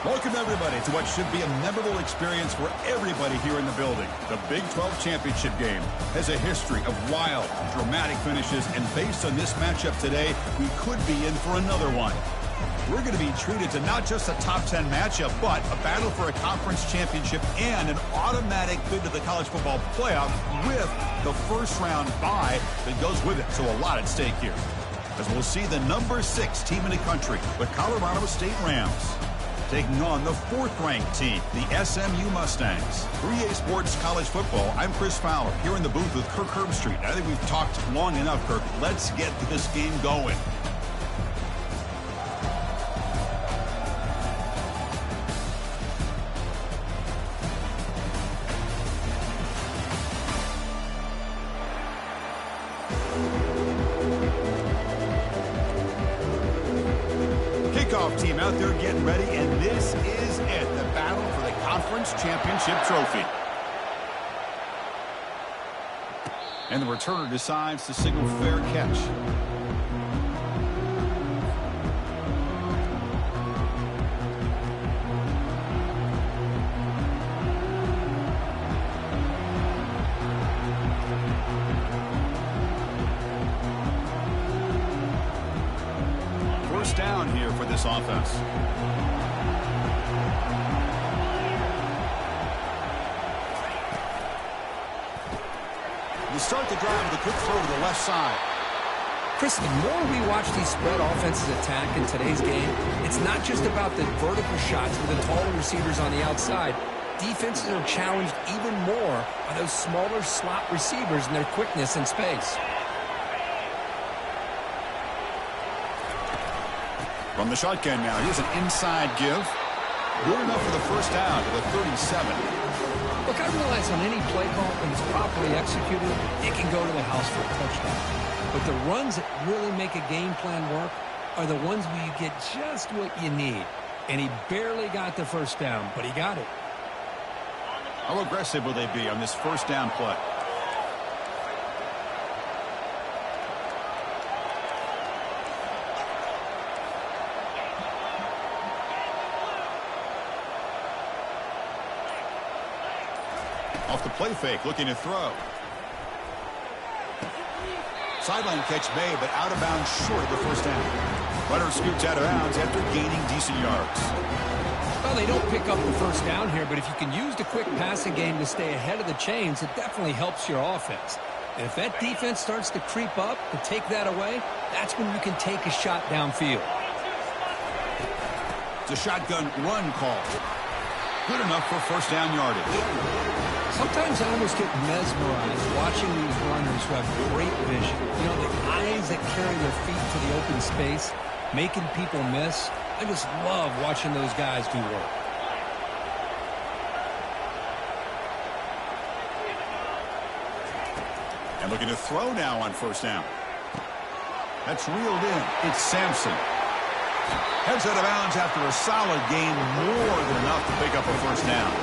Welcome, everybody, to what should be a memorable experience for everybody here in the building. The Big 12 Championship game has a history of wild, dramatic finishes, and based on this matchup today, we could be in for another one. We're going to be treated to not just a top 10 matchup, but a battle for a conference championship and an automatic bid to the college football playoff with the first-round bye that goes with it. So a lot at stake here, as we'll see the number 6 team in the country, the Colorado State Rams, taking on the 4th-ranked team, the SMU Mustangs. 3A Sports College Football, I'm Chris Fowler, here in the booth with Kirk Herbstreit. I think we've talked long enough, Kirk. Let's get this game going. Team out there getting ready, and this is it, the battle for the conference championship trophy. And the returner decides to signal fair catch. Down here for this offense. You start the drive with a quick throw to the left side. Chris, the more we watch these spread offenses attack in today's game, it's not just about the vertical shots with the taller receivers on the outside. Defenses are challenged even more by those smaller slot receivers and their quickness in space. From the shotgun now, here's an inside give. Good enough for the first down to the 37. Look, I realize on any play call, when it's properly executed, it can go to the house for a touchdown. But the runs that really make a game plan work are the ones where you get just what you need. And he barely got the first down, but he got it. How aggressive will they be on this first down play? Off the play fake, looking to throw. Sideline catch made, but out of bounds short of the first down. Runner scoots out of bounds after gaining decent yards. Well, they don't pick up the first down here, but if you can use the quick passing game to stay ahead of the chains, it definitely helps your offense. And if that defense starts to creep up to take that away, that's when you can take a shot downfield. It's a shotgun run call. Good enough for first down yardage. Sometimes I almost get mesmerized watching these runners who have great vision. You know, the eyes that carry their feet to the open space, making people miss. I just love watching those guys do work. And looking to throw now on first down. That's reeled in. It's Sampson. Heads out of bounds after a solid gain, more than enough to pick up a first down.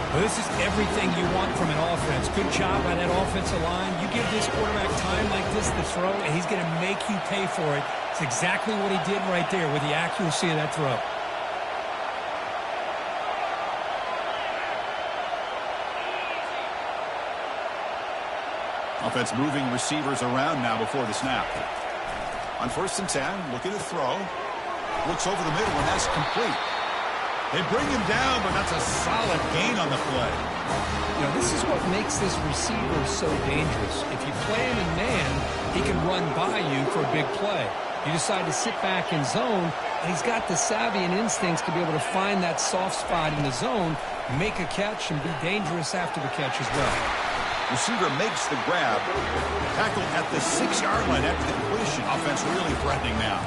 Well, this is everything you want from an offense. Good job by that offensive line. You give this quarterback time like this to throw, and he's going to make you pay for it. It's exactly what he did right there with the accuracy of that throw. Offense moving receivers around now before the snap. On first and 10, looking to throw. Looks over the middle, and that's complete. They bring him down, but that's a solid gain on the play. You know, this is what makes this receiver so dangerous. If you play him in man, he can run by you for a big play. You decide to sit back in zone, and he's got the savvy and instincts to be able to find that soft spot in the zone, make a catch, and be dangerous after the catch as well. Receiver makes the grab. Tackle at the 6-yard line after the completion. Offense really threatening now.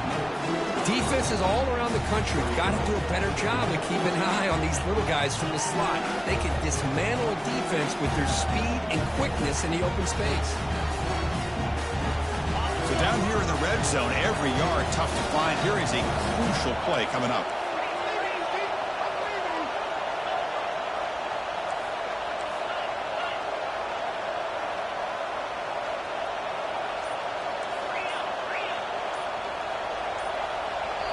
Defenses all around the country have got to do a better job of keeping an eye on these little guys from the slot. They can dismantle a defense with their speed and quickness in the open space. So down here in the red zone, every yard tough to find. Here is a crucial play coming up.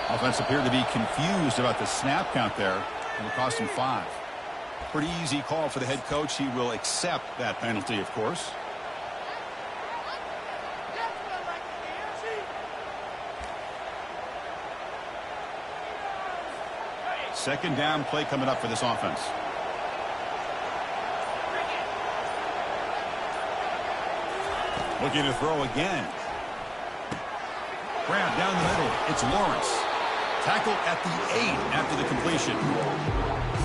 Offense appeared to be confused about the snap count there. It'll cost him 5. Pretty easy call for the head coach. He will accept that penalty, of course. Second down play coming up for this offense. Looking to throw again. Grab down the middle. It's Lawrence. Tackle at the 8 after the completion.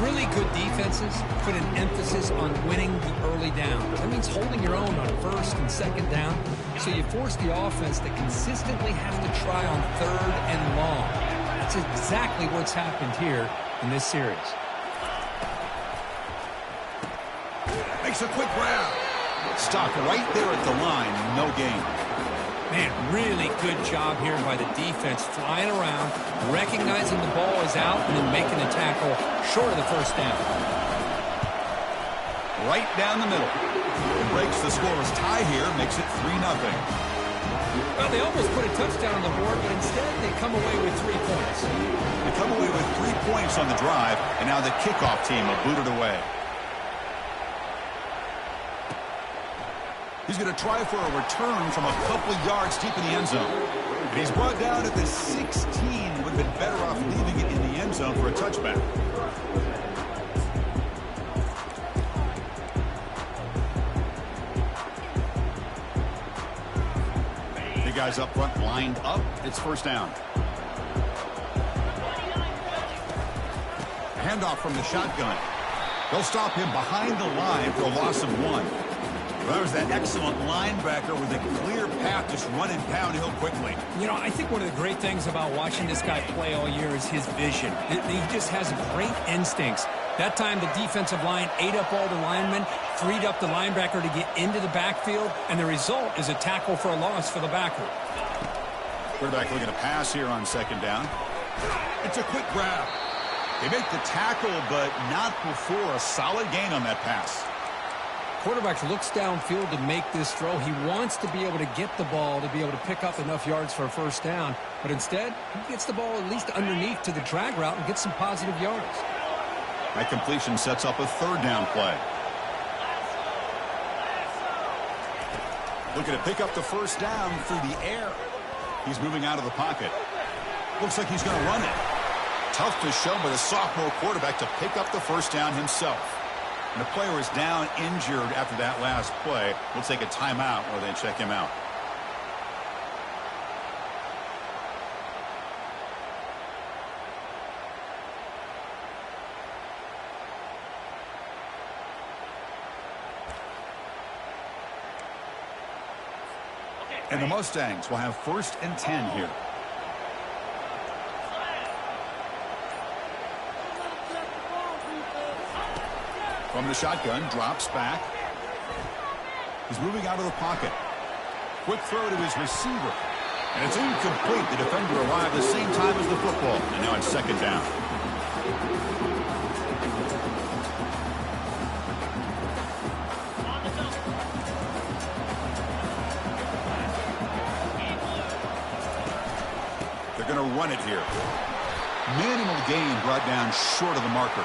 Really good defenses put an emphasis on winning the early down. That means holding your own on first and second down. So you force the offense to consistently have to try on third and long. That's exactly what's happened here in this series. Makes a quick grab. Stopped right there at the line. No gain. Man, really good job here by the defense, flying around, recognizing the ball is out, and then making the tackle short of the first down. Right down the middle. It breaks the scoreless tie here, makes it 3-0. Well, they almost put a touchdown on the board, but instead they come away with 3 points. They come away with 3 points on the drive, and now the kickoff team will boot it away. He's going to try for a return from a couple yards deep in the end zone. And he's brought down at the 16. Would have been better off leaving it in the end zone for a touchback. The guys up front lined up. It's first down. Handoff from the shotgun. They'll stop him behind the line for a loss of 1. Well, that was that excellent linebacker with a clear path, just running downhill quickly. You know, I think one of the great things about watching this guy play all year is his vision. He just has great instincts. That time, the defensive line ate up all the linemen, freed up the linebacker to get into the backfield, and the result is a tackle for a loss for the backer. Quarterback looking to pass here on second down. It's a quick grab. They make the tackle, but not before a solid gain on that pass. Quarterback looks downfield to make this throw. He wants to be able to get the ball to be able to pick up enough yards for a first down. But instead, he gets the ball at least underneath to the drag route and gets some positive yards. That completion sets up a third down play. Looking to pick up the first down through the air. He's moving out of the pocket. Looks like he's going to run it. Tough to show by the sophomore quarterback to pick up the first down himself. And the player is down injured after that last play. We'll take a timeout while they check him out. And the Mustangs will have 1st and 10 here. From the shotgun, drops back. He's moving out of the pocket. Quick throw to his receiver. And it's incomplete. The defender arrived the same time as the football. And now it's second down. They're going to run it here. Minimal gain brought down short of the marker.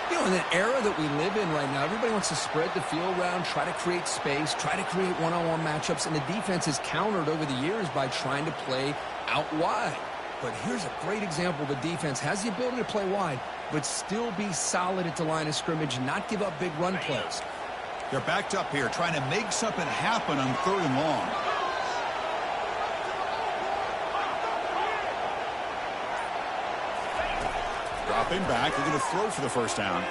You know, in the era that we live in right now, everybody wants to spread the field around, try to create space, try to create one-on-one matchups, and the defense is countered over the years by trying to play out wide. But here's a great example. The defense has the ability to play wide, but still be solid at the line of scrimmage, not give up big run plays. They're backed up here, trying to make something happen on 3rd and long. Dropping back, they're going to throw for the first down.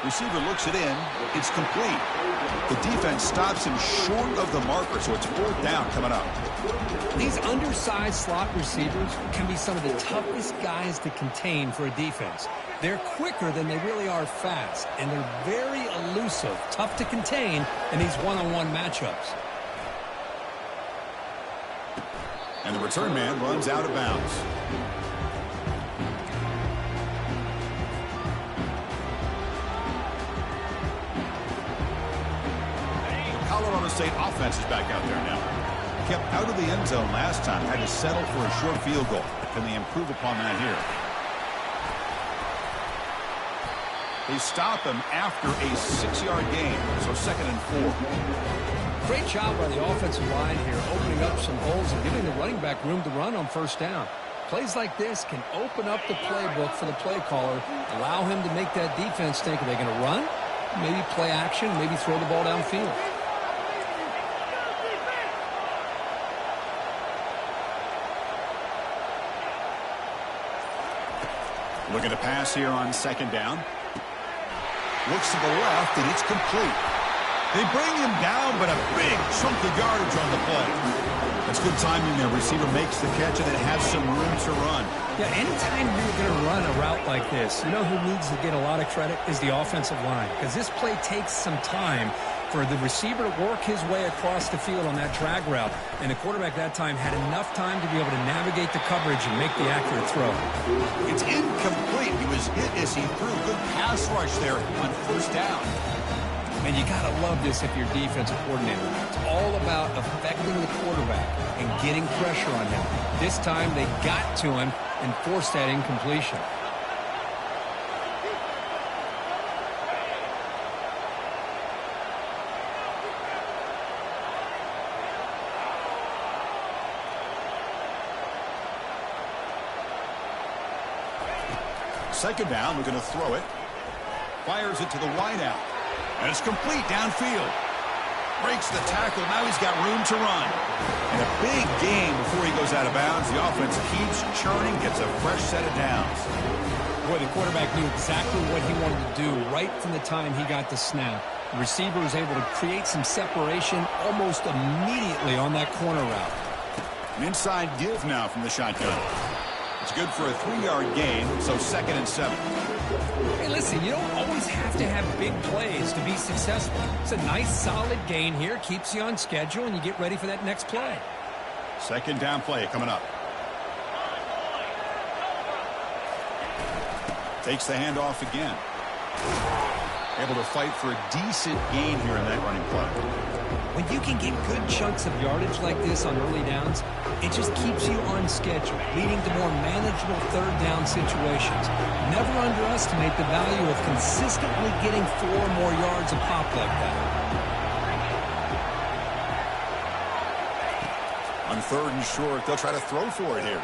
Receiver looks it in. It's complete. The defense stops him short of the marker, so it's 4th down coming up. These undersized slot receivers can be some of the toughest guys to contain for a defense. They're quicker than they really are fast, and they're very elusive, tough to contain in these one-on-one matchups. And the return man runs out of bounds. Colorado State offense is back out there now. kept out of the end zone last time. Had to settle for a short field goal. Can they improve upon that here? They stop him after a 6-yard gain, so 2nd and 4. Great job by the offensive line here, opening up some holes and giving the running back room to run on 1st down. Plays like this can open up the playbook for the play caller, allow him to make that defense think, are they going to run? Maybe play action, maybe throw the ball downfield. Looking to pass here on 2nd down. Looks to the left, and it's complete. They bring him down, but a big chunk of yardage on the play. That's good timing there. Receiver makes the catch, and then has some room to run. Yeah, anytime you're going to run a route like this, you know who needs to get a lot of credit is the offensive line. Because this play takes some time for the receiver to work his way across the field on that drag route. And the quarterback that time had enough time to be able to navigate the coverage and make the accurate throw. It's incomplete. He was hit as he threw. Good pass rush there on 1st down. And you got to love this if you're defensive coordinator. It's all about affecting the quarterback and getting pressure on him. This time they got to him and forced that incompletion. Second down, we're going to throw it. Fires it to the wideout. And it's complete downfield. Breaks the tackle. Now he's got room to run. And a big gain before he goes out of bounds. The offense keeps churning, gets a fresh set of downs. Boy, the quarterback knew exactly what he wanted to do right from the time he got the snap. The receiver was able to create some separation almost immediately on that corner route. An inside give now from the shotgun. It's good for a 3-yard gain, so 2nd and 7. Hey, listen, you don't always have to have big plays to be successful. It's a nice, solid gain here. Keeps you on schedule, and you get ready for that next play. 2nd down play coming up. Takes the handoff again. Able to fight for a decent gain here in that running play. When you can get good chunks of yardage like this on early downs, it just keeps you on schedule, leading to more manageable 3rd down situations. Never underestimate the value of consistently getting 4 more yards a pop like that. On 3rd and short, they'll try to throw for it here.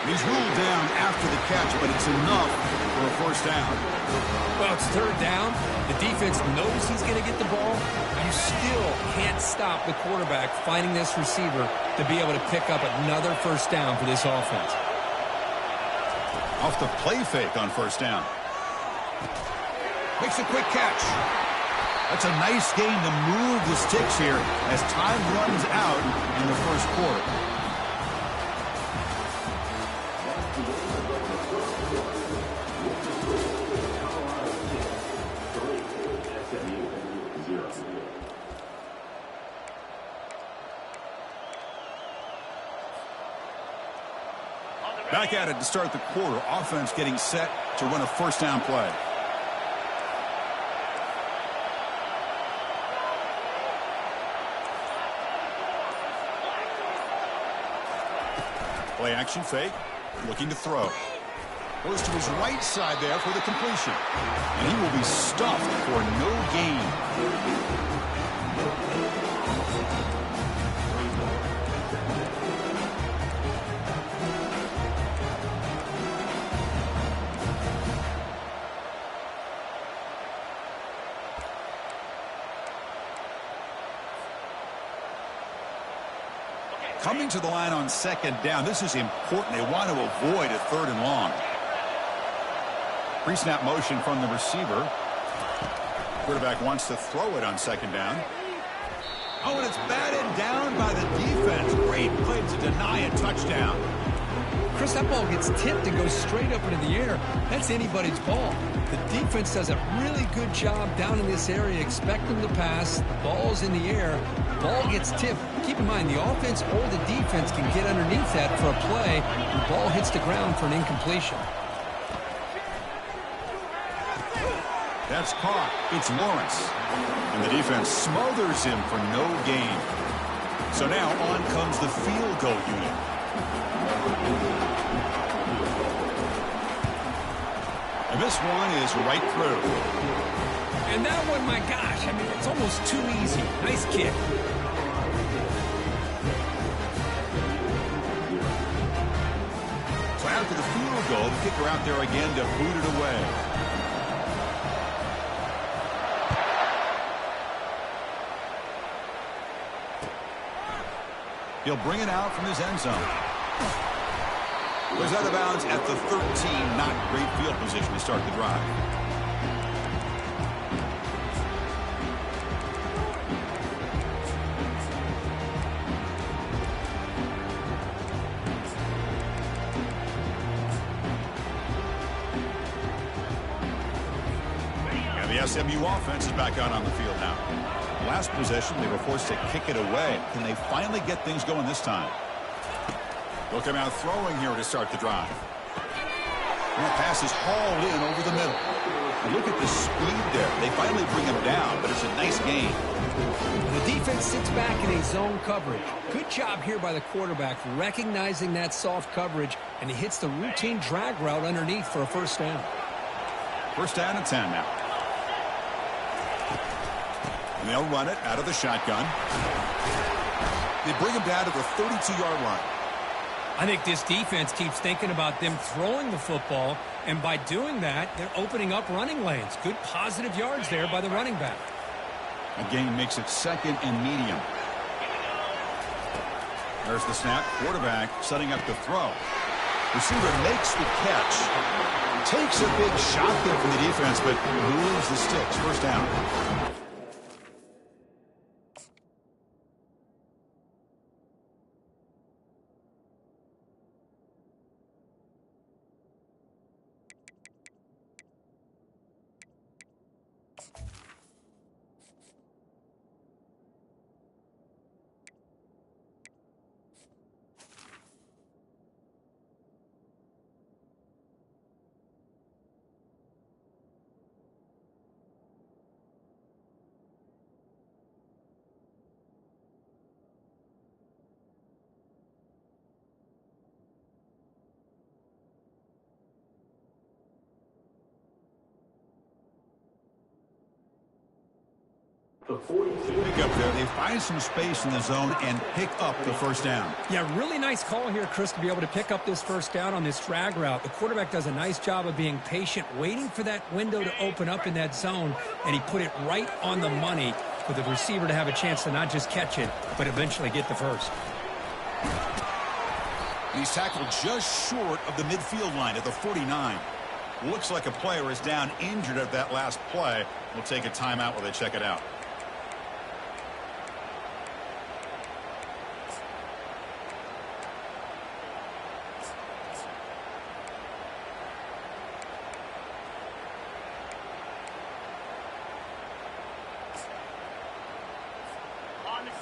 He's ruled down after the catch, but it's enough for a 1st down. Well, it's 3rd down. The defense knows he's going to get the ball. You still can't stop the quarterback finding this receiver to be able to pick up another 1st down for this offense. Off the play fake on 1st down. Makes a quick catch. That's a nice gain to move the sticks here as time runs out in the 1st quarter. Back at it to start the quarter. Offense getting set to run a 1st down play. Play action fake. Looking to throw. Goes to his right side there for the completion. And he will be stuffed for no gain. Coming to the line on 2nd down. This is important. They want to avoid a 3rd and long. Pre-snap motion from the receiver. Quarterback wants to throw it on 2nd down. Oh, and it's batted down by the defense. Great play to deny a touchdown. Chris, that ball gets tipped and goes straight up into the air. That's anybody's ball. The defense does a really good job down in this area, expecting the pass. The ball's in the air. Ball gets tipped. Keep in mind, the offense or the defense can get underneath that for a play. The ball hits the ground for an incompletion. That's caught. It's Lawrence. And the defense smothers him for no gain. So now on comes the field goal unit. And this one is right through. And that one, my gosh, I mean, it's almost too easy. Nice kick. So after the field goal, the kicker out there again to boot it away. He'll bring it out from his end zone. Goes out of bounds at the 13. Not great field position to start the drive. And the SMU offense is back out on the field now. Last possession, they were forced to kick it away. Can they finally get things going this time? They'll come out throwing here to start the drive. And that pass is hauled in over the middle. And look at the speed there. They finally bring him down, but it's a nice gain. The defense sits back in a zone coverage. Good job here by the quarterback recognizing that soft coverage, and he hits the routine drag route underneath for a first down. First down and 10 now. And they'll run it out of the shotgun. They bring him down to the 32-yard line. I think this defense keeps thinking about them throwing the football, and by doing that, they're opening up running lanes. Good positive yards there by the running back. A gain makes it second and medium. There's the snap. Quarterback setting up the throw. Receiver makes the catch. Takes a big shot there from the defense, but moves the sticks. First down. Pick up there. They find some space in the zone and pick up the first down. Yeah, really nice call here, Chris, to be able to pick up this first down on this drag route. The quarterback does a nice job of being patient, waiting for that window to open up in that zone, and he put it right on the money for the receiver to have a chance to not just catch it, but eventually get the first. He's tackled just short of the midfield line at the 49. Looks like a player is down injured at that last play. We'll take a timeout while they check it out.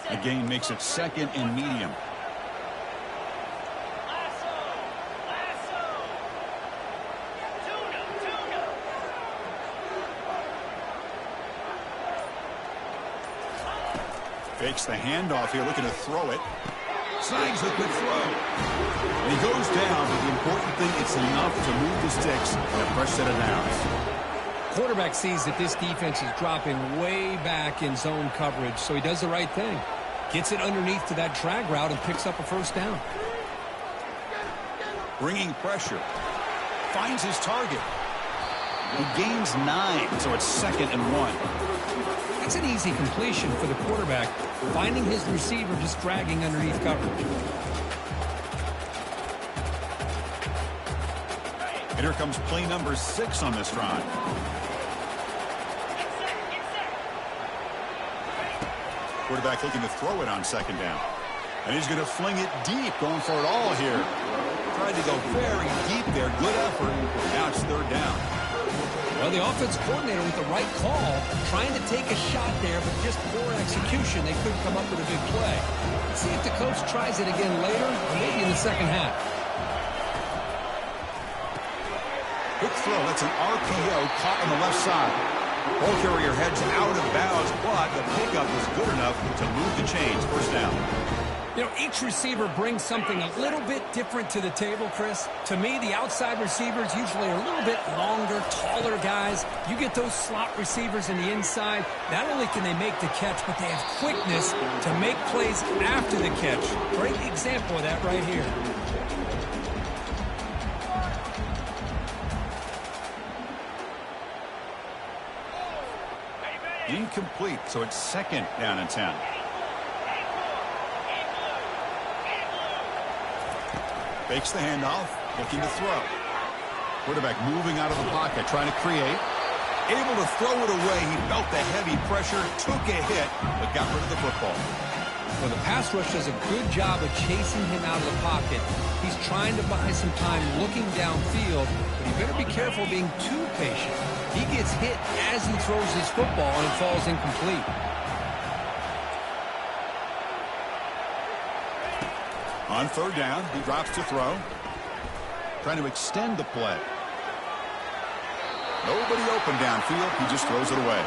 The gain makes it second and medium. Fakes the handoff here, looking to throw it. Snags the quick throw. And he goes down, but the important thing, it's enough to move the sticks and a fresh set of downs. Quarterback sees that this defense is dropping way back in zone coverage, so he does the right thing. Gets it underneath to that drag route and picks up a first down. Bringing pressure. Finds his target. He gains 9, so it's second and 1. That's an easy completion for the quarterback, finding his receiver just dragging underneath coverage. And here comes play number 6 on this drive. Quarterback looking to throw it on second down. And he's going to fling it deep, going for it all here. Tried to go very deep there. Good effort. Now it's third down. Well, the offense coordinator with the right call, trying to take a shot there, but just poor execution. They couldn't come up with a big play. Let's see if the coach tries it again later, or maybe in the second half. Quick throw. That's an RPO caught on the left side. Ball carrier heads out of bounds, but the pickup was good enough to move the chains. First down. You know, each receiver brings something a little bit different to the table, Chris. To me, the outside receivers usually are a little bit longer, taller guys. You get those slot receivers in the inside, not only can they make the catch, but they have quickness to make plays after the catch. Great example of that right here. Incomplete, so it's 2nd down and 10. Fakes the handoff, looking to throw. Quarterback moving out of the pocket, trying to create. Able to throw it away. He felt the heavy pressure, took a hit, but got rid of the football. Well, the pass rush does a good job of chasing him out of the pocket. He's trying to buy some time looking downfield, but you better be careful being too patient. He gets hit as he throws his football, and it falls incomplete. On 3rd down, he drops to throw. Trying to extend the play. Nobody open downfield. He just throws it away.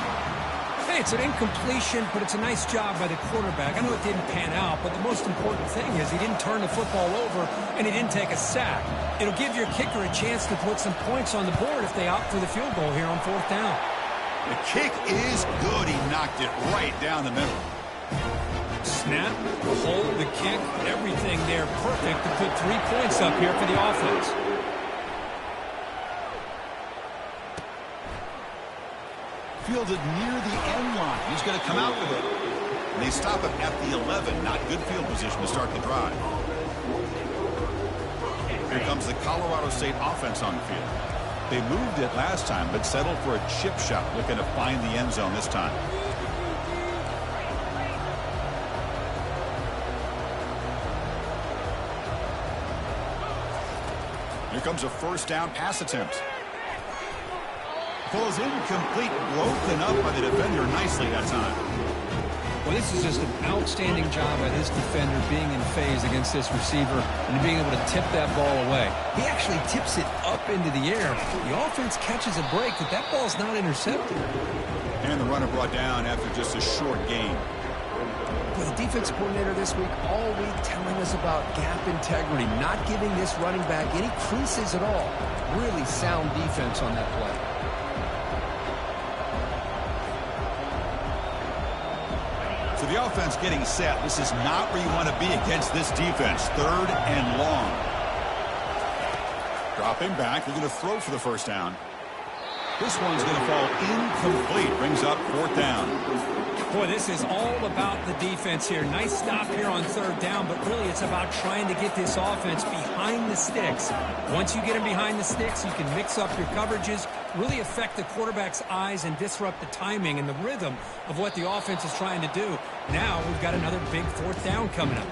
Hey, it's an incompletion, but it's a nice job by the quarterback. I know it didn't pan out, but the most important thing is he didn't turn the football over, and he didn't take a sack. It'll give your kicker a chance to put some points on the board if they opt for the field goal here on 4th down. The kick is good. He knocked it right down the middle. Snap, hold, the kick, everything there perfect to put 3 points up here for the offense. Fielded near the end line. He's going to come out with it. And they stop him at the 11. Not good field position to start the drive. Here comes the Colorado State offense on the field. They moved it last time, but settled for a chip shot, looking to find the end zone this time. Here comes a 1st down pass attempt. Falls incomplete, broken up by the defender nicely that time. Well, this is just an outstanding job by this defender being in phase against this receiver and being able to tip that ball away. He actually tips it up into the air. The offense catches a break, but that ball's not intercepted. And the runner brought down after just a short gain. Well, the defense coordinator this week all week telling us about gap integrity, not giving this running back any creases at all. Really sound defense on that play. So the offense getting set. This is not where you want to be against this defense. 3rd and long. Dropping back. They're going to throw for the 1st down. This one's going to fall incomplete. Brings up 4th down. Boy, this is all about the defense here. Nice stop here on 3rd down, but really it's about trying to get this offense behind the sticks. Once you get them behind the sticks, you can mix up your coverages, really affect the quarterback's eyes and disrupt the timing and the rhythm of what the offense is trying to do. Now we've got another big 4th down coming up.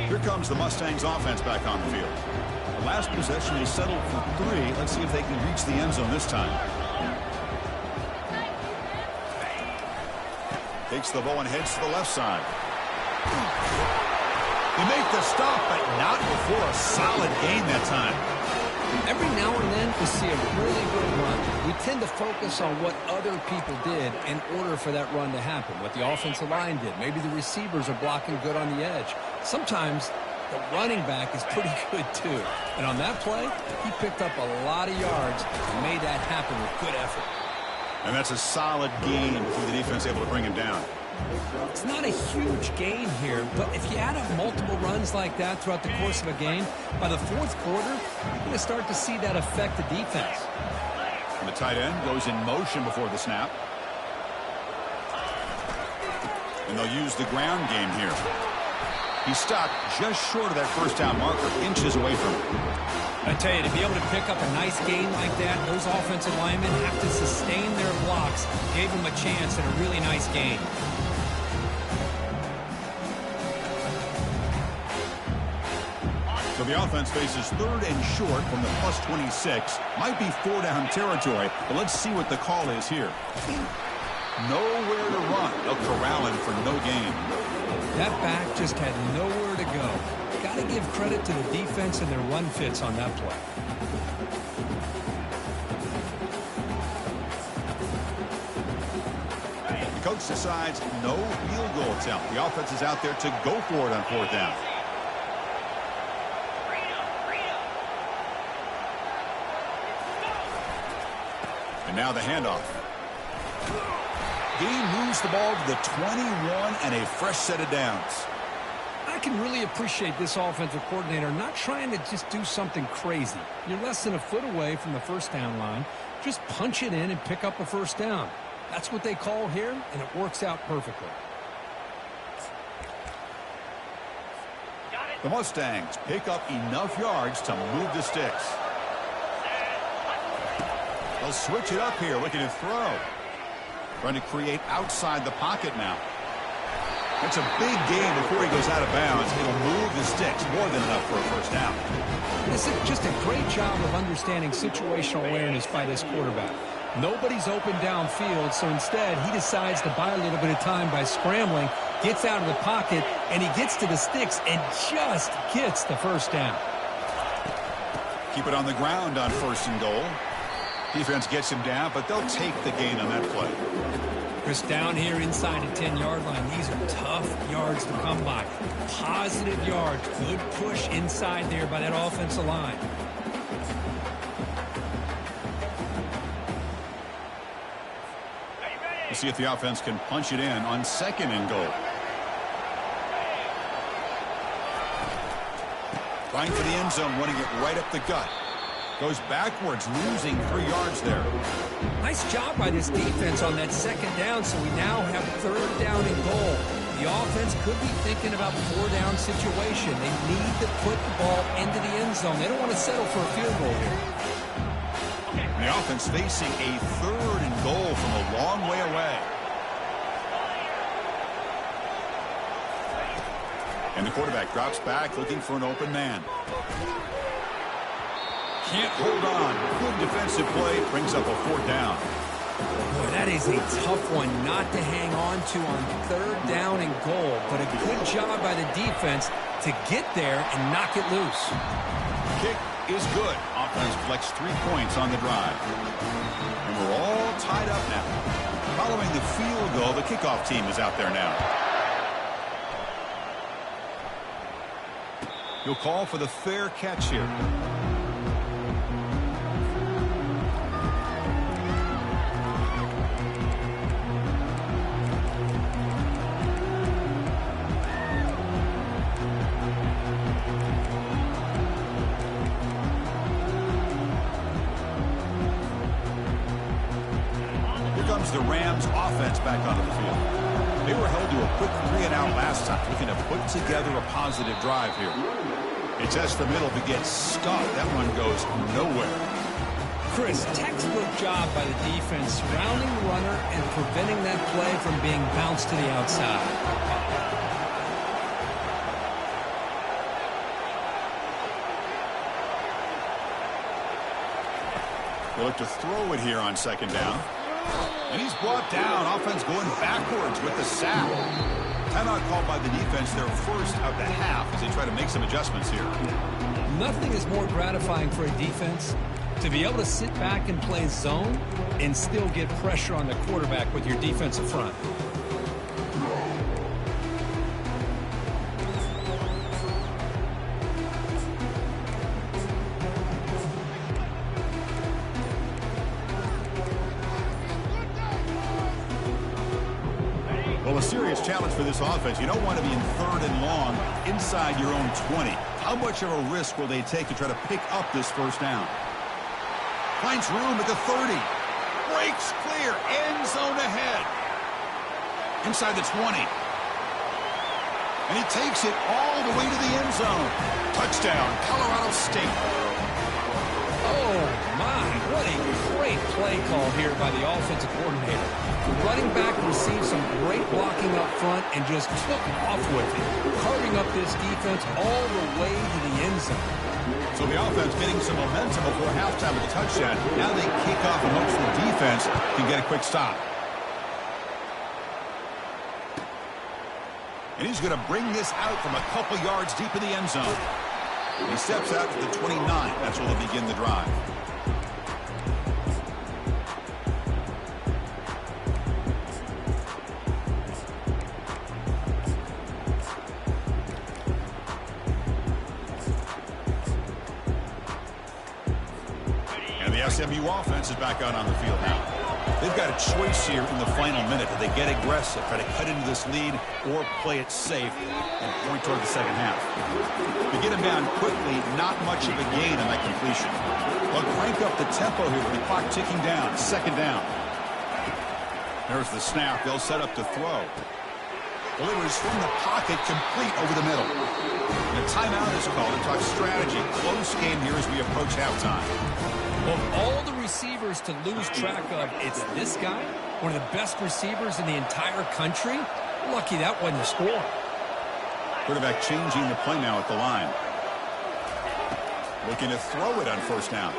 Here comes the Mustangs offense back on the field. The last possession, they settled for 3. Let's see if they can reach the end zone this time. Takes the ball and heads to the left side. They make the stop, but not before a solid gain that time. Every now and then we see a really good run. We tend to focus on what other people did in order for that run to happen, what the offensive line did. Maybe the receivers are blocking good on the edge. Sometimes the running back is pretty good too. And on that play, he picked up a lot of yards and made that happen with good effort. And that's a solid gain before the defense able to bring him down. It's not a huge gain here, but if you add up multiple runs like that throughout the course of a game, by the 4th quarter, you're going to start to see that affect the defense. And the tight end goes in motion before the snap. And they'll use the ground game here. He stopped just short of that 1st down marker, inches away from it. I tell you, to be able to pick up a nice gain like that, those offensive linemen have to sustain their blocks. Gave them a chance and a really nice gain. So the offense faces 3rd and short from the plus 26. Might be 4-down territory, but let's see what the call is here. Nowhere to run. They'll corral him for no gain. That back just had nowhere to go. Got got to give credit to the defense and their run fits on that play. The coach decides no field goal attempt. The offense is out there to go for it on fourth down. And now the handoff. He moves the ball to the 21 and a fresh set of downs. I can really appreciate this offensive coordinator not trying to just do something crazy. You're less than a foot away from the first down line. Just punch it in and pick up a first down. That's what they call here, and it works out perfectly. The Mustangs pick up enough yards to move the sticks. They'll switch it up here, looking to throw. Trying to create outside the pocket now. It's a big game before he goes out of bounds. He'll move the sticks more than enough for a first down. This is just a great job of understanding situational awareness by this quarterback. Nobody's open downfield, so instead he decides to buy a little bit of time by scrambling, gets out of the pocket, and he gets to the sticks and just gets the first down. Keep it on the ground on first and goal. Defense gets him down, but they'll take the gain on that play. Chris, down here inside the 10-yard line, these are tough yards to come by. Positive yards, good push inside there by that offensive line. We'll see if the offense can punch it in on second and goal. Trying for the end zone, running it right up the gut. Goes backwards, losing 3 yards there. Nice job by this defense on that second down, so we now have third down and goal. The offense could be thinking about 4-down situation. They need to put the ball into the end zone. They don't want to settle for a field goal here. The offense facing a third and goal from a long way away. And the quarterback drops back looking for an open man. Can't hold on. Good defensive play. Brings up a fourth down. Boy, that is a tough one not to hang on to on third down and goal. But a good job by the defense to get there and knock it loose. Kick is good. Offense collects 3 points on the drive. And we're all tied up now. Following the field goal, the kickoff team is out there now. You'll call for the fair catch here. The Rams offense back onto the field. They were held to a quick 3-and-out last time, looking to put together a positive drive here. It's S for middle to get stuffed. That one goes nowhere. Chris, textbook job by the defense surrounding the runner and preventing that play from being bounced to the outside. They look to throw it here on second down. And he's brought down. Offense going backwards with the sack. Timeout called by the defense, their first of the half, as they try to make some adjustments here. Nothing is more gratifying for a defense to be able to sit back and play zone and still get pressure on the quarterback with your defensive front. Well, a serious challenge for this offense. You don't want to be in third and long inside your own 20. How much of a risk will they take to try to pick up this first down? Finds room at the 30. Breaks clear. End zone ahead. Inside the 20. And he takes it all the way to the end zone. Touchdown, Colorado State. Oh, my. What a great play call here by the offensive coordinator. The running back received some great blocking up front and just took off with it, carving up this defense all the way to the end zone. So the offense getting some momentum before halftime with a touchdown. Now they kick off and hopes the defense can get a quick stop. And he's going to bring this out from a couple yards deep in the end zone. He steps out to the 29. That's where they'll begin the drive. And the SMU offense is back out on the field now. They've got a choice here in the final minute. Do they get aggressive, try to cut into this lead, or play it safe and point toward the second half? To get him down quickly, not much of a gain on that completion. They'll crank up the tempo here with the clock ticking down. Second down. There's the snap. They'll set up to throw. Delivers from the pocket, complete over the middle. And a timeout is called to talk strategy. Close game here as we approach halftime. Of all the receivers to lose track of, it's this guy, one of the best receivers in the entire country. Lucky that wasn't a score. Quarterback changing the play now at the line. Looking to throw it on first down.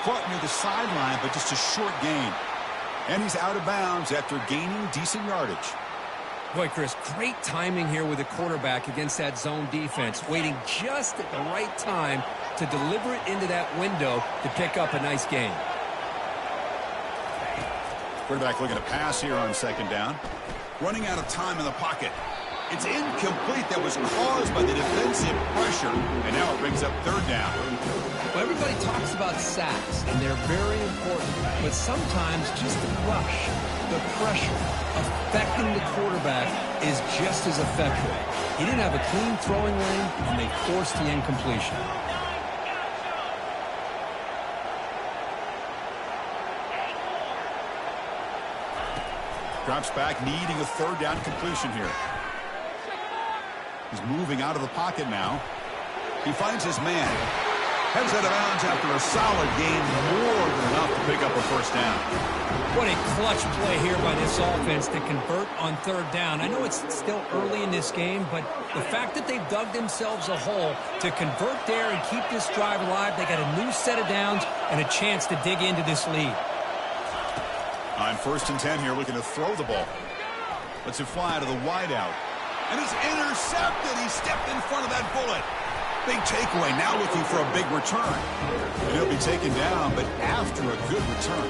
Caught near the sideline, but just a short gain. And he's out of bounds after gaining decent yardage. Boy, Chris, great timing here with the quarterback against that zone defense, waiting just at the right time to deliver it into that window to pick up a nice gain. Quarterback looking to pass here on second down. Running out of time in the pocket. It's incomplete. That was caused by the defensive pressure. And now it brings up third down. Well, everybody talks about sacks, and they're very important. But sometimes just the rush, the pressure, affecting the quarterback is just as effective. He didn't have a clean throwing lane, and they forced the incompletion. Drops back, needing a third down completion here. He's moving out of the pocket now. He finds his man. Heads out of bounds after a solid gain, more than enough to pick up a first down. What a clutch play here by this offense to convert on third down. I know it's still early in this game, but the fact that they've dug themselves a hole to convert there and keep this drive alive, they got a new set of downs and a chance to dig into this lead. On 1st and 10 here, looking to throw the ball. Lets it fly to the wideout. And it's intercepted. He stepped in front of that bullet. Big takeaway, now looking for a big return. And he'll be taken down, but after a good return.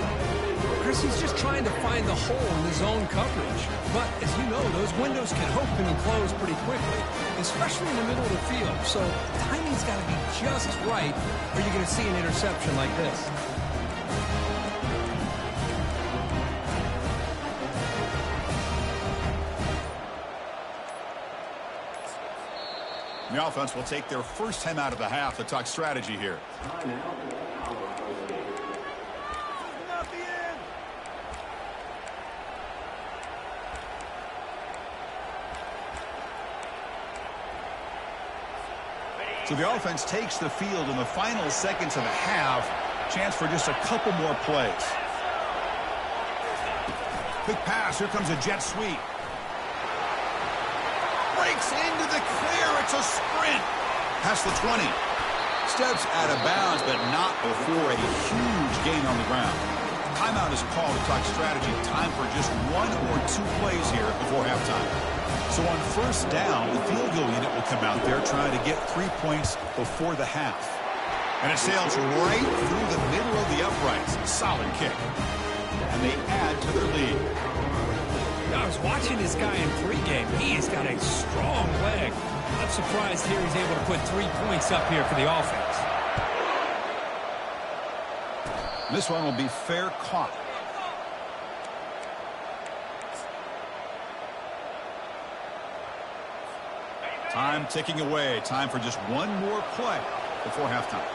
Chris, he's just trying to find the hole in the zone coverage. But, as you know, those windows can open and close pretty quickly, especially in the middle of the field. So, timing's got to be just right, or you're going to see an interception like this. The offense will take their first time out of the half to talk strategy here. So the offense takes the field in the final seconds of the half. Chance for just a couple more plays. Quick pass. Here comes a jet sweep. Breaks into the clear. It's a sprint. Past the 20. Steps out of bounds, but not before a huge gain on the ground. Timeout is called to talk strategy. Time for just 1 or 2 plays here before halftime. So on first down, the field goal unit will come out there trying to get 3 points before the half. And it sails right through the middle of the uprights. Solid kick. And they add to their lead. I was watching this guy in pregame. He has got a strong leg. I'm surprised here he's able to put 3 points up here for the offense. This one will be fair caught. Time ticking away. Time for just 1 more play before halftime.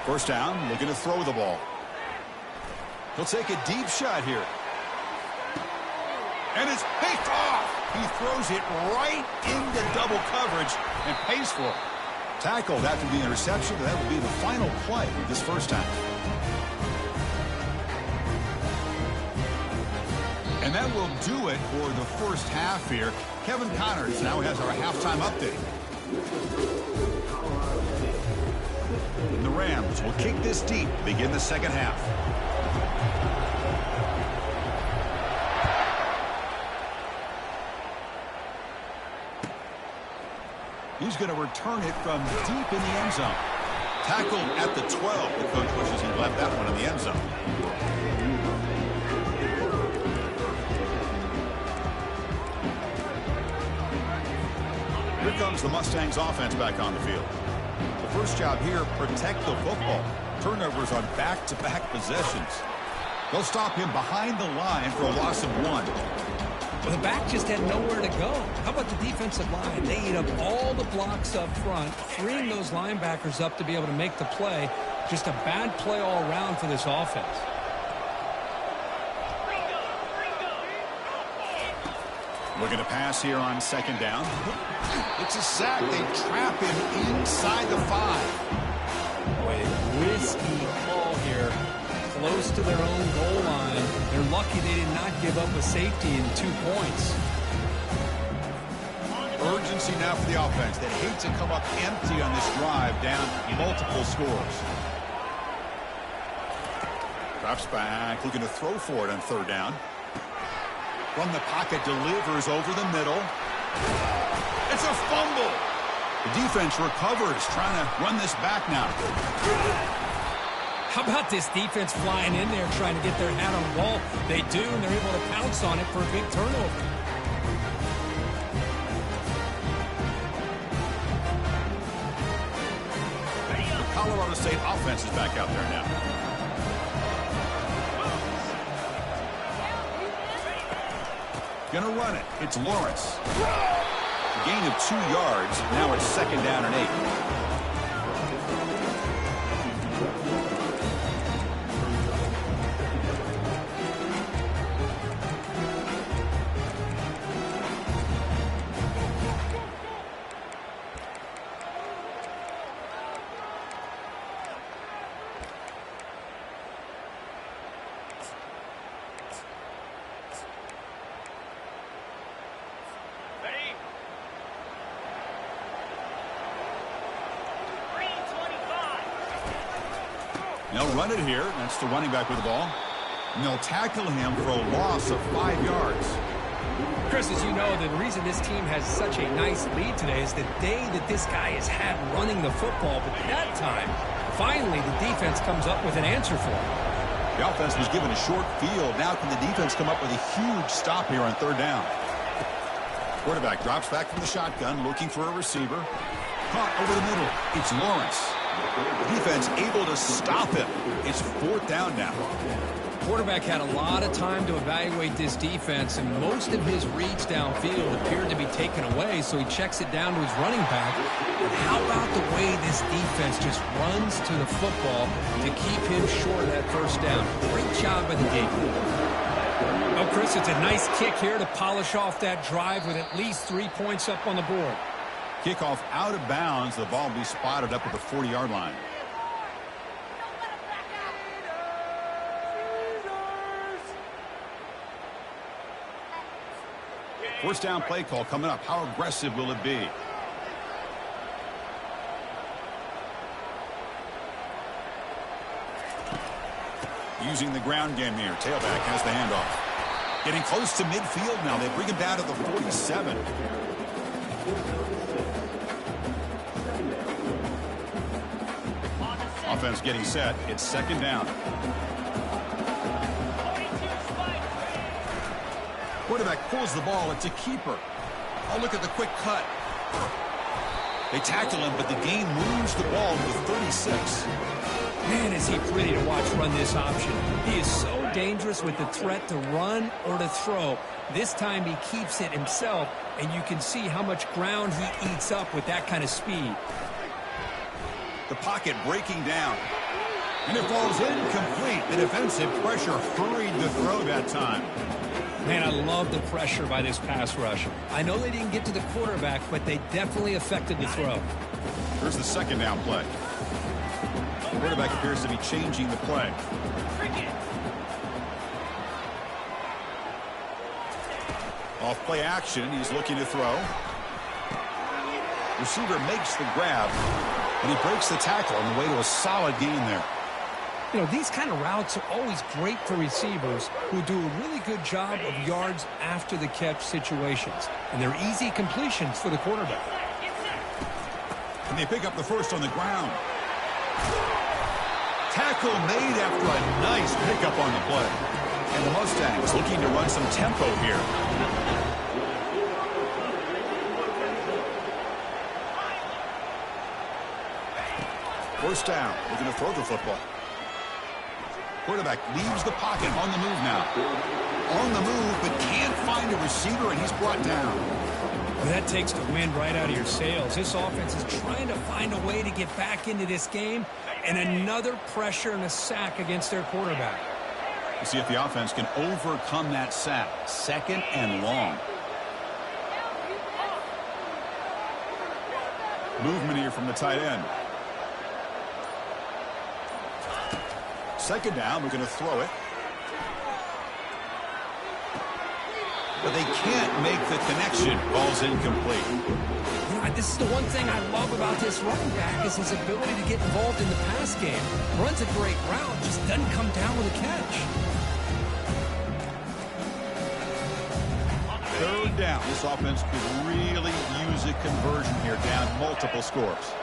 First down, looking to throw the ball. He'll take a deep shot here. And it's picked off. He throws it right into double coverage and pays for it. Tackled after the interception. That will be the final play of this first half. And that will do it for the first half here. Kevin Connors now has our halftime update. And the Rams will kick this deep to begin the second half. He's going to return it from deep in the end zone. Tackled at the 12. The coach wishes he left that one in the end zone. Here comes the Mustangs offense back on the field. The first job here, protect the football. Turnovers on back-to-back possessions. They'll stop him behind the line for a loss of 1. Well, the back just had nowhere to go. How about the defensive line? They eat up all the blocks up front, freeing those linebackers up to be able to make the play. Just a bad play all around for this offense. Looking to pass here on second down. It's a sack. They trap him inside the 5. Boy, risky call here. Close to their own goal line. They're lucky they did not give up a safety in 2 points. Urgency now for the offense. They hate to come up empty on this drive, down multiple scores. Drops back, looking to throw for it on third down. From the pocket, delivers over the middle. It's a fumble. The defense recovers, trying to run this back now. How about this defense flying in there, trying to get their hat on the ball? They do, and they're able to pounce on it for a big turnover. The Colorado State offense is back out there now. Gonna run it. It's Lawrence. A gain of 2 yards. Now it's second down and 8. They'll run it here. That's the running back with the ball. And they'll tackle him for a loss of 5 yards. Chris, as you know, the reason this team has such a nice lead today is the day that this guy has had running the football. But that time, finally, the defense comes up with an answer for him. The offense was given a short field. Now can the defense come up with a huge stop here on third down? Quarterback drops back from the shotgun, looking for a receiver. Caught over the middle. It's Lawrence. The defense able to stop him. It's fourth down now. Quarterback had a lot of time to evaluate this defense, and most of his reads downfield appeared to be taken away, so he checks it down to his running back. But how about the way this defense just runs to the football to keep him short of that first down? Great job by the defense. Oh, Chris, it's a nice kick here to polish off that drive with at least 3 points up on the board. Kickoff out of bounds. The ball will be spotted up at the 40-yard line. First down play call coming up. How aggressive will it be? Using the ground game here. Tailback has the handoff. Getting close to midfield now. They bring him down to the 47. Offense getting set. It's second down. Quarterback pulls the ball. It's a keeper. Oh, look at the quick cut. They tackle him, but the game moves the ball to the 36. Man, is he pretty to watch run this option. He is so dangerous with the threat to run or to throw. This time he keeps it himself, and you can see how much ground he eats up with that kind of speed. The pocket breaking down. And it falls incomplete. The defensive pressure hurried the throw that time. Man, I love the pressure by this pass rush. I know they didn't get to the quarterback, but they definitely affected the throw. Here's the second down play. The quarterback appears to be changing the play. Off play action. He's looking to throw. Receiver makes the grab. And he breaks the tackle on the way to a solid gain there. You know, these kind of routes are always great for receivers who do a really good job of yards after the catch situations. And they're easy completions for the quarterback. And they pick up the first on the ground. Tackle made after a nice pickup on the play. And the Mustangs looking to run some tempo here. First down. We're going to throw the football. Quarterback leaves the pocket, on the move now. On the move, but can't find a receiver, and he's brought down. Well, that takes the wind right out of your sails. This offense is trying to find a way to get back into this game, and another pressure and a sack against their quarterback. We'll see if the offense can overcome that sack. Second and long. Movement here from the tight end. Second down, we're going to throw it. But they can't make the connection. Ball's incomplete. You know, this is the one thing I love about this running back is his ability to get involved in the pass game. Runs a great route, just doesn't come down with a catch. Third down. This offense could really use a conversion here, down multiple scores.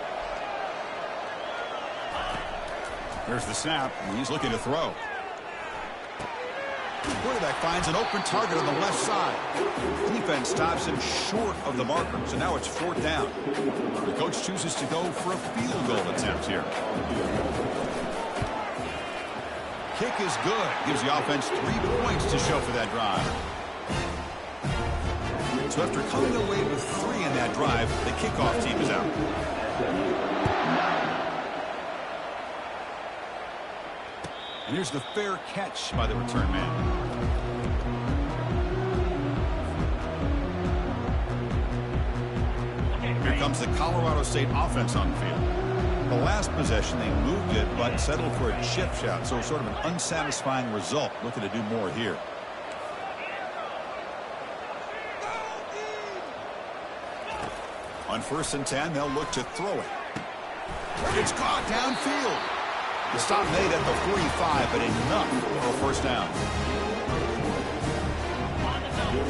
There's the snap, and he's looking to throw. The quarterback finds an open target on the left side. Defense stops him short of the marker, so now it's fourth down. The coach chooses to go for a field goal attempt here. Kick is good. Gives the offense 3 points to show for that drive. So after coming away with 3 in that drive, the kickoff team is out. And here's the fair catch by the return man. Here comes the Colorado State offense on the field. The last possession, they moved it, but settled for a chip shot, so sort of an unsatisfying result. Looking to do more here. On 1st and 10, they'll look to throw it. It's caught downfield. The stop made at the 45, but enough for a first down.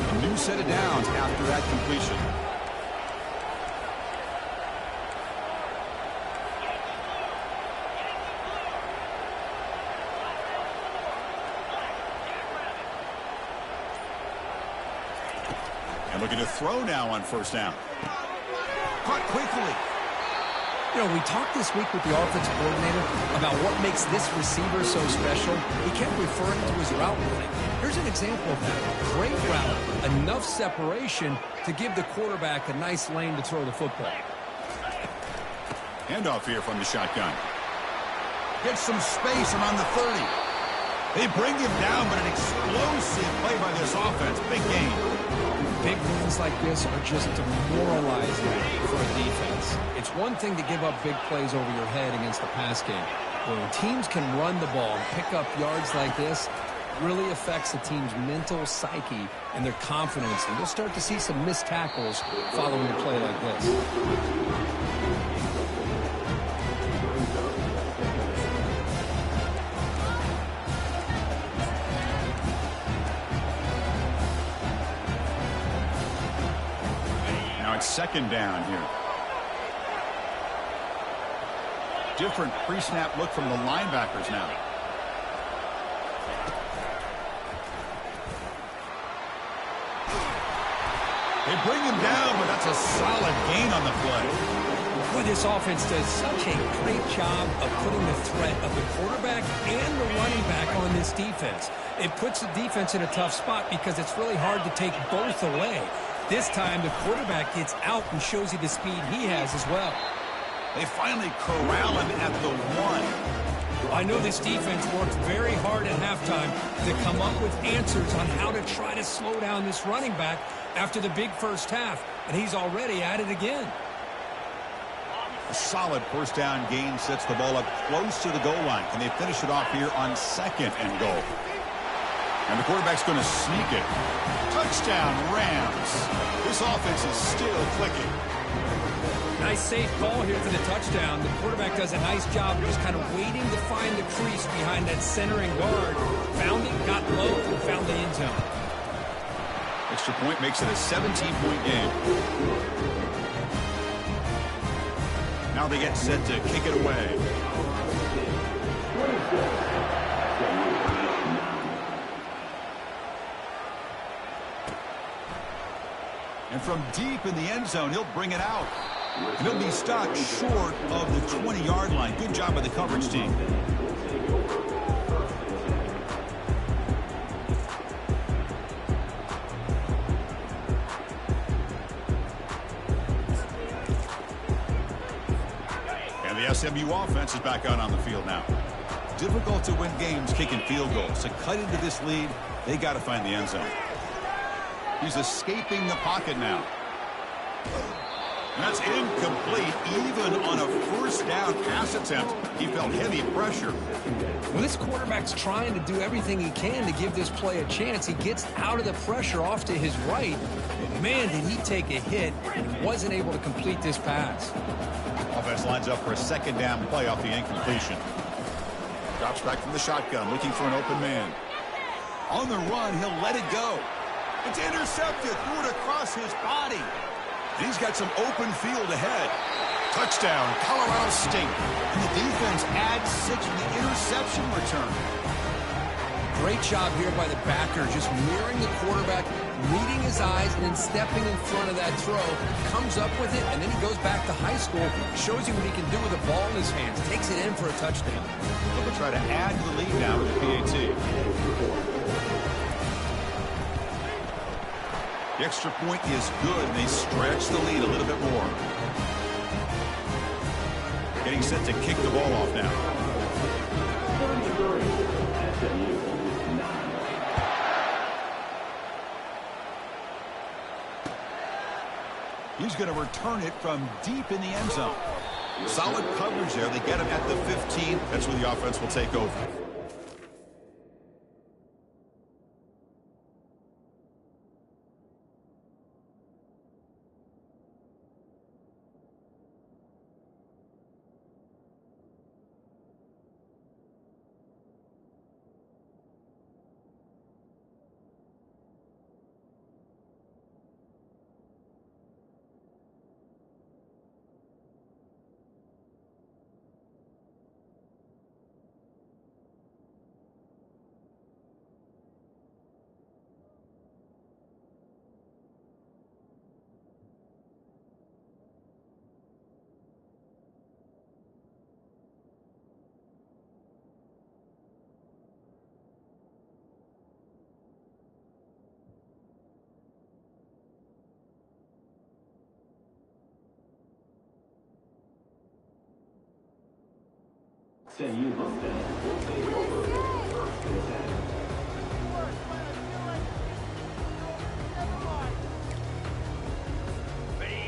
A new set of downs after that completion. And looking to throw now on 1st down. Caught quickly. You know, we talked this week with the offensive coordinator about what makes this receiver so special. He kept referring to his route running. Here's an example of that. Great route, enough separation to give the quarterback a nice lane to throw the football. Handoff here from the shotgun. Gets some space around the 30. They bring him down, but an explosive play by this offense. Big gain. Big wins like this are just demoralizing for a defense. It's one thing to give up big plays over your head against the pass game. When teams can run the ball and pick up yards like this, it really affects the team's mental psyche and their confidence. And you'll start to see some missed tackles following a play like this. Second down here. Different pre-snap look from the linebackers now. They bring him down, but that's a solid gain on the play. Boy, this offense does such a great job of putting the threat of the quarterback and the running back on this defense. It puts the defense in a tough spot because it's really hard to take both away. This time, the quarterback gets out and shows you the speed he has as well. They finally corral him at the 1. I know this defense worked very hard at halftime to come up with answers on how to try to slow down this running back after the big first half, and he's already at it again. A solid first down gain sets the ball up close to the goal line. Can they finish it off here on 2nd and goal? And the quarterback's going to sneak it. Touchdown, Rams. This offense is still clicking. Nice safe ball here for the touchdown. The quarterback does a nice job of just kind of waiting to find the crease behind that centering guard. Found it, got low, and found the end zone. Extra point makes it a 17-point game. Now they get set to kick it away. And from deep in the end zone, he'll bring it out. And he'll be stopped short of the 20-yard line. Good job by the coverage team. And the SMU offense is back out on the field now. Difficult to win games kicking field goals. To cut into this lead, they got to find the end zone. He's escaping the pocket now. And that's incomplete. Even on a first down pass attempt, he felt heavy pressure. Well, this quarterback's trying to do everything he can to give this play a chance. He gets out of the pressure off to his right. But man, did he take a hit and wasn't able to complete this pass. Offense lines up for a second down play off the incompletion. Drops back from the shotgun, looking for an open man. On the run, he'll let it go. It's intercepted, threw it across his body. And he's got some open field ahead. Touchdown, Colorado State. And the defense adds 6 with the interception return. Great job here by the backer, just mirroring the quarterback, reading his eyes, and then stepping in front of that throw. Comes up with it, and then he goes back to high school, shows you what he can do with the ball in his hands, takes it in for a touchdown. They'll try to add to the lead now with the PAT. The extra point is good, and they stretch the lead a little bit more. Getting set to kick the ball off now. He's going to return it from deep in the end zone. Solid coverage there. They get him at the 15. That's where the offense will take over.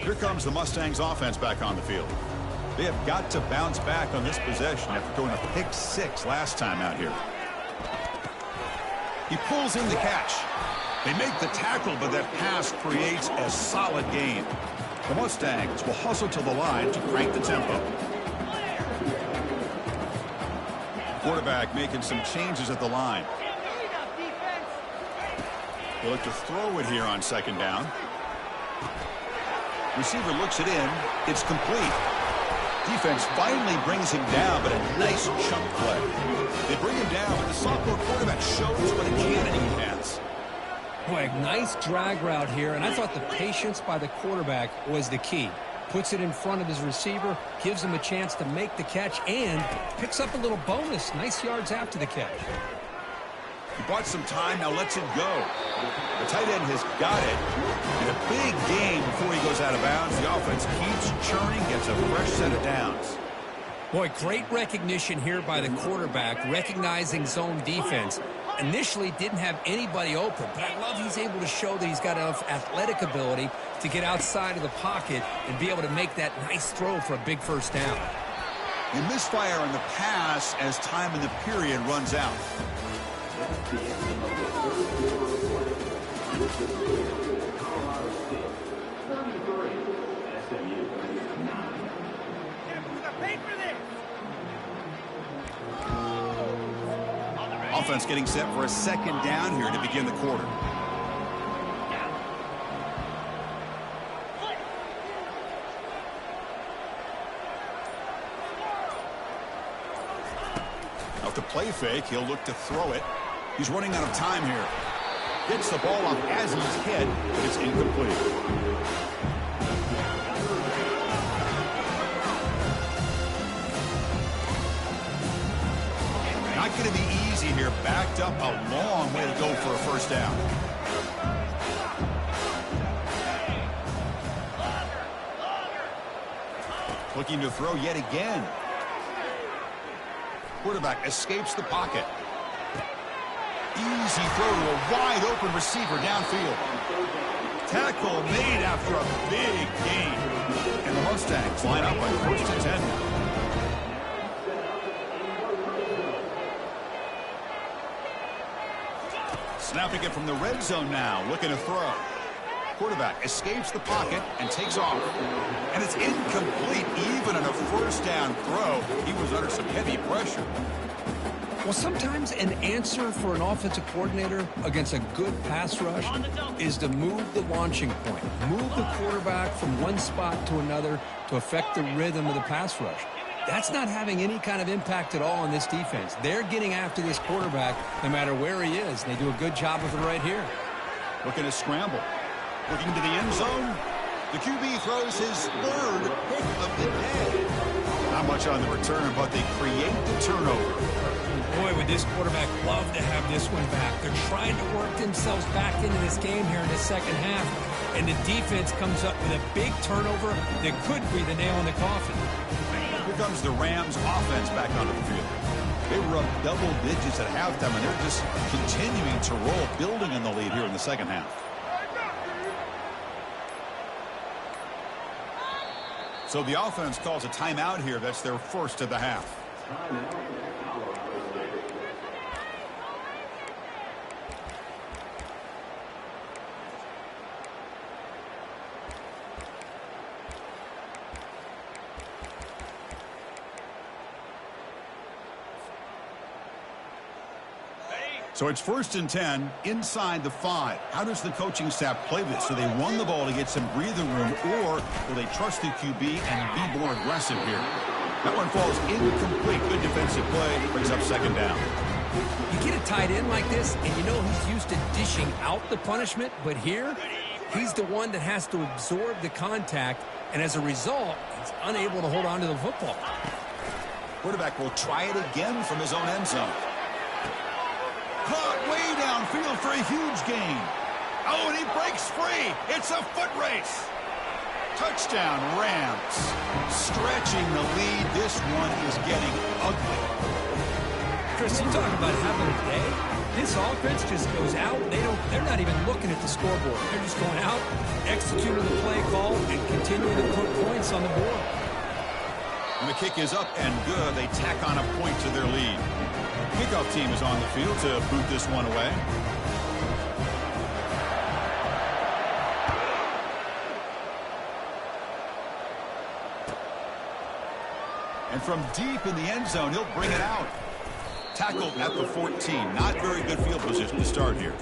Here comes the Mustangs offense back on the field. They have got to bounce back on this possession after throwing a pick 6 last time out here. He pulls in the catch. They make the tackle, but that pass creates a solid gain. The Mustangs will hustle to the line to crank the tempo. Quarterback making some changes at the line. They'll look to throw it here on second down. Receiver looks it in. It's complete. Defense finally brings him down, but a nice chunk play. They bring him down, but the sophomore quarterback shows what a cannon he has. Boy, a nice drag route here, and I thought the patience by the quarterback was the key. Puts it in front of his receiver, gives him a chance to make the catch, and picks up a little bonus. Nice yards after the catch. He bought some time, now lets it go. The tight end has got it. And a big gain before he goes out of bounds. The offense keeps churning, gets a fresh set of downs. Boy, great recognition here by the quarterback, recognizing zone defense. Initially didn't have anybody open, but I love he's able to show that he's got enough athletic ability to get outside of the pocket and be able to make that nice throw for a big first down. They misfire on the pass as time in the period runs out. Offense getting set for a second down here to begin the quarter. Out to play fake, he'll look to throw it. He's running out of time here. Gets the ball off as he's hit, but it's incomplete. Not going to be easy here. Backed up a long way to go for a first down. Looking to throw yet again. Quarterback escapes the pocket. Easy throw to a wide open receiver downfield. Tackle made after a big gain. And the Mustangs line up on 1st and 10 now. Snapping it from the red zone now, looking to throw. Quarterback escapes the pocket and takes off. And it's incomplete, even on a first down throw. He was under some heavy pressure. Well, sometimes an answer for an offensive coordinator against a good pass rush is to move the launching point. Move the quarterback from one spot to another to affect the rhythm of the pass rush. That's not having any kind of impact at all on this defense. They're getting after this quarterback no matter where he is. They do a good job of it right here. Looking to scramble. Looking to the end zone. The QB throws his third pick of the day. Not much on the return, but they create the turnover. Boy, would this quarterback love to have this one back. They're trying to work themselves back into this game here in the second half. And the defense comes up with a big turnover that could be the nail in the coffin. Here comes the Rams offense back onto the field. They were up double digits at halftime, and they're just continuing to roll, building in the lead here in the second half. So the offense calls a timeout here. That's their first of the half. So it's 1st and 10 inside the 5. How does the coaching staff play this? Do they run the ball to get some breathing room, or will they trust the QB and be more aggressive here? That one falls incomplete. Good defensive play. Brings up second down. You get a tight end like this, and you know he's used to dishing out the punishment, but here, he's the one that has to absorb the contact, and as a result, he's unable to hold on to the football. Quarterback will try it again from his own end zone. Caught way downfield for a huge gain. Oh, and he breaks free. It's a foot race. Touchdown, Rams. Stretching the lead. This one is getting ugly. Chris, you talk about having a day. This offense just goes out. They're not even looking at the scoreboard. They're just going out, executing the play call, and continuing to put points on the board. And the kick is up and good. They tack on a point to their lead. Kickoff team is on the field to boot this one away. And from deep in the end zone, he'll bring it out. Tackled at the 14. Not very good field position to start here.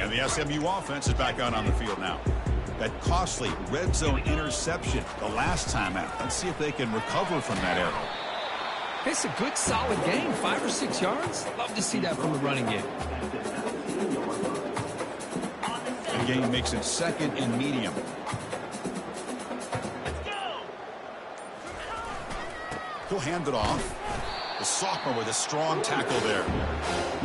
The SMU offense is back out on the field now. That costly red zone interception the last time out. Let's see if they can recover from that error. It's a good, solid game. 5 or 6 yards. Love to see that from the running game. The game makes it 2nd and medium. He'll hand it off. The sophomore with a strong tackle there.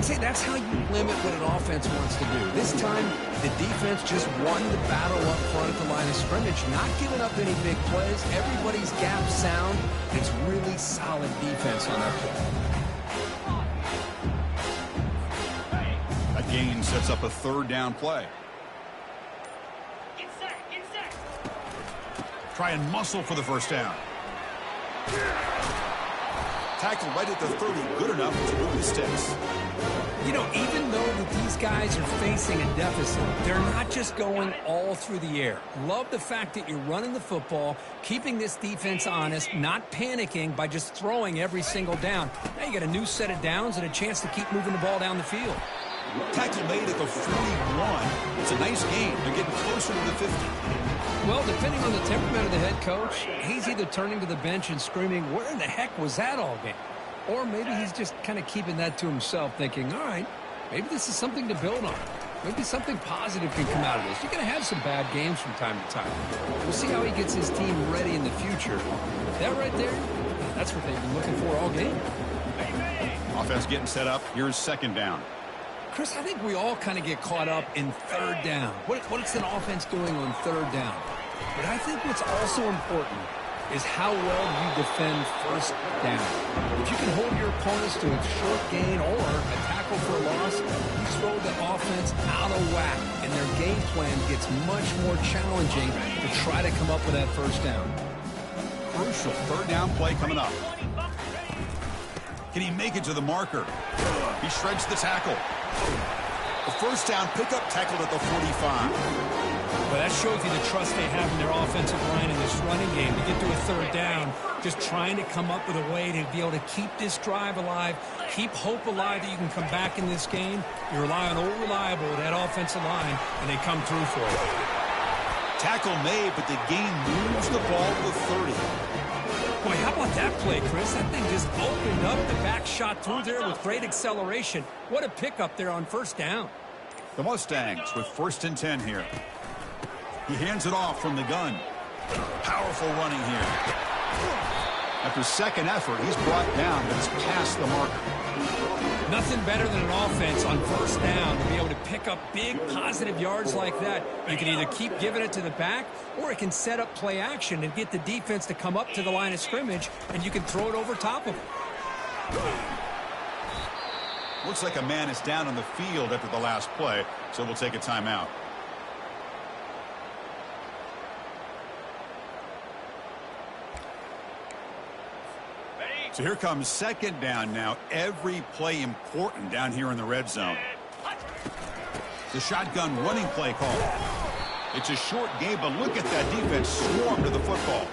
See, that's how you limit what an offense wants to do. This time, the defense just won the battle up front at the line of scrimmage, not giving up any big plays. Everybody's gap sound. It's really solid defense on that play. That gain sets up a 3rd down play. Try and muscle for the first down. Tackle right at the 30, good enough to move the sticks. You know, even though that these guys are facing a deficit, they're not just going all through the air. Love the fact that you're running the football, keeping this defense honest, not panicking by just throwing every single down. Now you got a new set of downs and a chance to keep moving the ball down the field. Tackle made at the 41. It's a nice gain. They're getting closer to the 50. Well, depending on the temperament of the head coach, he's either turning to the bench and screaming, where in the heck was that all game? Or maybe he's just kind of keeping that to himself, thinking, all right, maybe this is something to build on. Maybe something positive can come out of this. You're going to have some bad games from time to time. We'll see how he gets his team ready in the future. That right there, that's what they've been looking for all game. Offense getting set up. Here's second down. Chris, I think we all kind of get caught up in third down. What's an offense doing on third down? But I think what's also important is how well you defend first down. If you can hold your opponents to a short gain or a tackle for a loss, you throw the offense out of whack, and their game plan gets much more challenging to try to come up with that first down. Crucial third down play coming up. Can he make it to the marker? He shreds the tackle. The first down pickup tackled at the 45. Well, that shows you the trust they have in their offensive line in this running game to get to a third down, just trying to come up with a way to be able to keep this drive alive, keep hope alive that you can come back in this game. You rely on old reliable, that offensive line, and they come through for you. Tackle made, but the gain moves the ball to the 30. Boy, how about that play, Chris? That thing just opened up. The back shot through there with great acceleration. What a pickup there on first down. The Mustangs with 1st and 10 here. He hands it off from the gun. Powerful running here. After second effort, he's brought down, but it's past the marker. Nothing better than an offense on first down to be able to pick up big positive yards like that. You can either keep giving it to the back, or it can set up play action and get the defense to come up to the line of scrimmage, and you can throw it over top of them. Looks like a man is down on the field after the last play, so we'll take a timeout. So here comes second down now. Every play important down here in the red zone. The shotgun running play call. It's a short game, but look at that defense swarm to the football.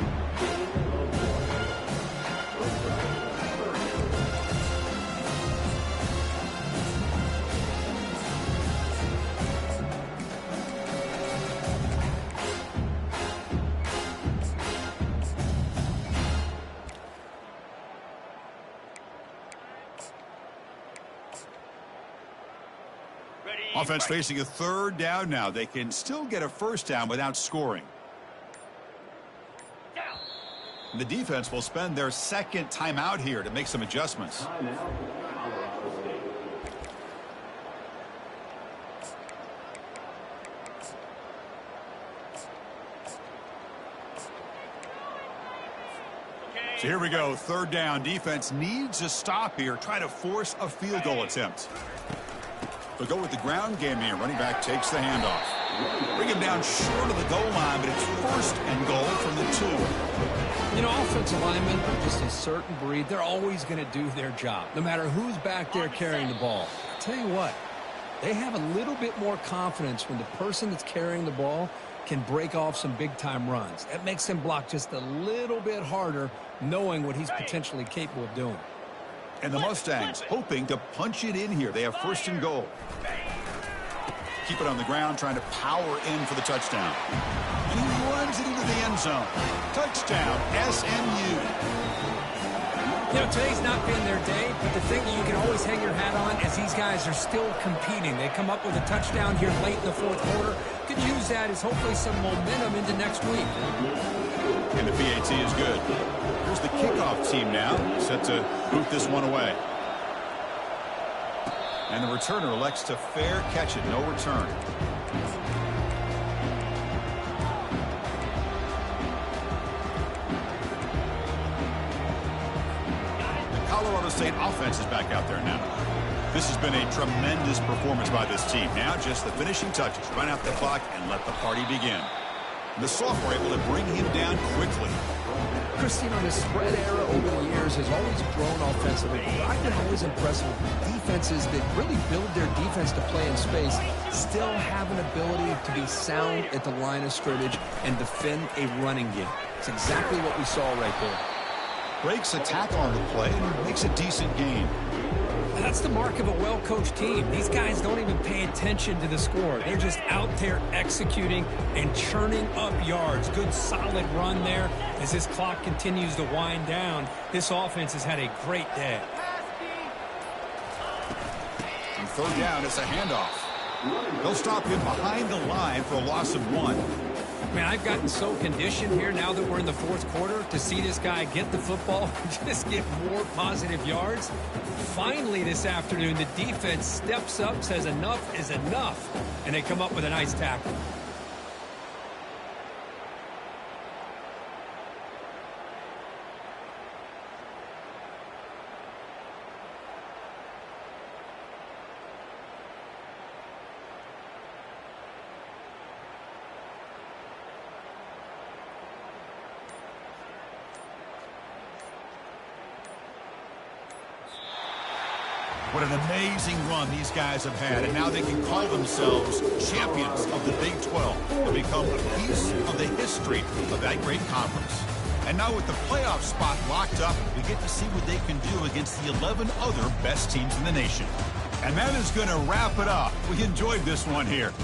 Offense facing a third down now. They can still get a first down without scoring. The defense will spend their second timeout here to make some adjustments. So here we go. Third down. Defense needs a stop here. Try to force a field goal attempt. They'll go with the ground game here. Running back takes the handoff. Bring him down short of the goal line, but it's 1st and goal from the 2. You know, offensive linemen are just a certain breed. They're always going to do their job, no matter who's back there carrying the ball. I'll tell you what, they have a little bit more confidence when the person that's carrying the ball can break off some big-time runs. That makes them block just a little bit harder, knowing what he's potentially capable of doing. And the Mustangs hoping to punch it in here. They have 1st and goal. Keep it on the ground, trying to power in for the touchdown. And he runs it into the end zone. Touchdown, SMU. You know, today's not been their day, but the thing that you can always hang your hat on is these guys are still competing. They come up with a touchdown here late in the 4th quarter. Could use that as hopefully some momentum into next week. And the PAT is good. Here's the kickoff team now, set to boot this one away. And the returner elects to fair catch it, no return. The Colorado State offense is back out there now. This has been a tremendous performance by this team. Now just the finishing touches. Run out the clock and let the party begin. The sophomore able to bring him down quickly. Christine, the spread era over the years has always grown offensively. I've been always impressed with defenses that really build their defense to play in space, still have an ability to be sound at the line of scrimmage and defend a running game. It's exactly what we saw right there. Breaks a tackle on the play and makes a decent gain. That's the mark of a well-coached team. These guys don't even pay attention to the score. They're just out there executing and churning up yards. Good, solid run there. As this clock continues to wind down, this offense has had a great day. And third down, it's a handoff. They'll stop him behind the line for a loss of 1. Man, I've gotten so conditioned here now that we're in the fourth quarter to see this guy get the football and just get more positive yards. Finally this afternoon, the defense steps up, says enough is enough, and they come up with a nice tackle. What an amazing run these guys have had, and now they can call themselves champions of the Big 12 to become a piece of the history of that great conference. And now with the playoff spot locked up, we get to see what they can do against the 11 other best teams in the nation. And that is going to wrap it up. We enjoyed this one here.